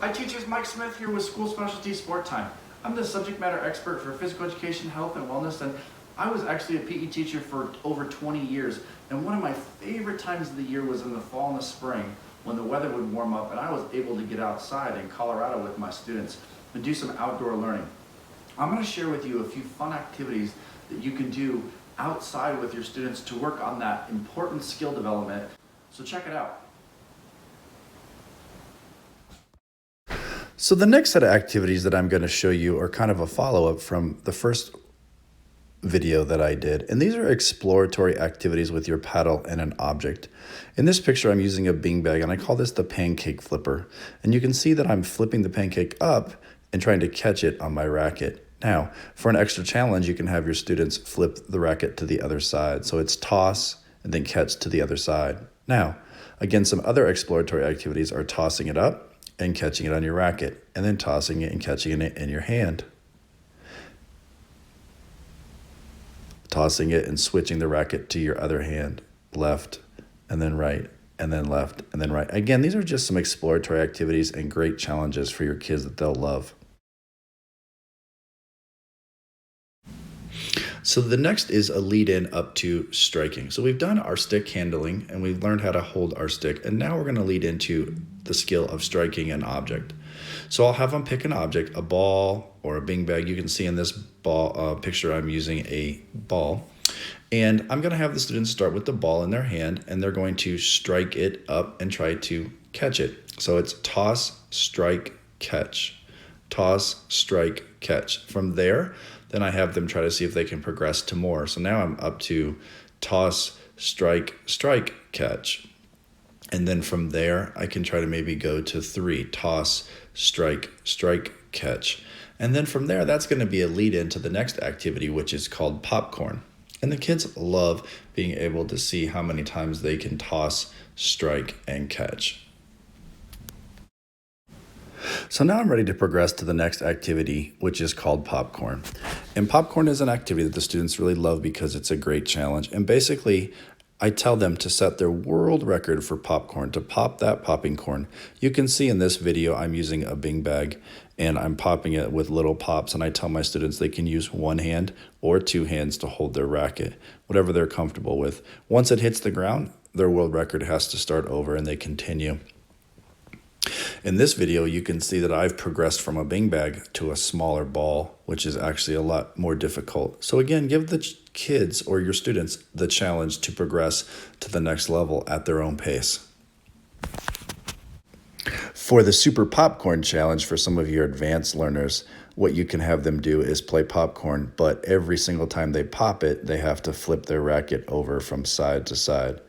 Hi teachers, Mike Smith here with School Specialty Sport Time. I'm the subject matter expert for physical education, health, and wellness, and I was actually a PE teacher for over 20 years. And one of my favorite times of the year was in the fall and the spring when the weather would warm up and I was able to get outside in Colorado with my students and do some outdoor learning. I'm going to share with you a few fun activities that you can do outside with your students to work on that important skill development. So check it out. So the next set of activities that I'm going to show you are kind of a follow-up from the first video that I did. And these are exploratory activities with your paddle and an object. In this picture, I'm using a beanbag, and I call this the pancake flipper. And you can see that I'm flipping the pancake up and trying to catch it on my racket. Now, for an extra challenge, you can have your students flip the racket to the other side. So it's toss and then catch to the other side. Now, again, some other exploratory activities are tossing it up and catching it on your racket, and then tossing it and catching it in your hand. Tossing it and switching the racket to your other hand, left, and then right, and then left, and then right. Again, these are just some exploratory activities and great challenges for your kids that they'll love. So the next is a lead-in up to striking. So we've done our stick handling and we've learned how to hold our stick, and now we're going to lead into the skill of striking an object. So I'll have them pick an object, a ball or a beanbag. You can see in this ball picture I'm using a ball, and I'm going to have the students start with the ball in their hand, and they're going to strike it up and try to catch it. So it's toss, strike, catch. Toss, strike, catch. From there, then I have them try to see if they can progress to more. So now I'm up to toss, strike, strike, catch. And then from there, I can try to maybe go to 3, toss, strike, strike, catch. And then from there, that's going to be a lead into the next activity, which is called popcorn. And the kids love being able to see how many times they can toss, strike, and catch. So now I'm ready to progress to the next activity, which is called popcorn. And popcorn is an activity that the students really love because it's a great challenge. And basically, I tell them to set their world record for popcorn, to pop that popping corn. You can see in this video, I'm using a beanbag and I'm popping it with little pops. And I tell my students they can use one hand or 2 hands to hold their racket, whatever they're comfortable with. Once it hits the ground, their world record has to start over and they continue. In this video, you can see that I've progressed from a beanbag to a smaller ball, which is actually a lot more difficult. So again, give the kids or your students the challenge to progress to the next level at their own pace. For the Super Popcorn Challenge, for some of your advanced learners, what you can have them do is play popcorn, but every single time they pop it, they have to flip their racket over from side to side.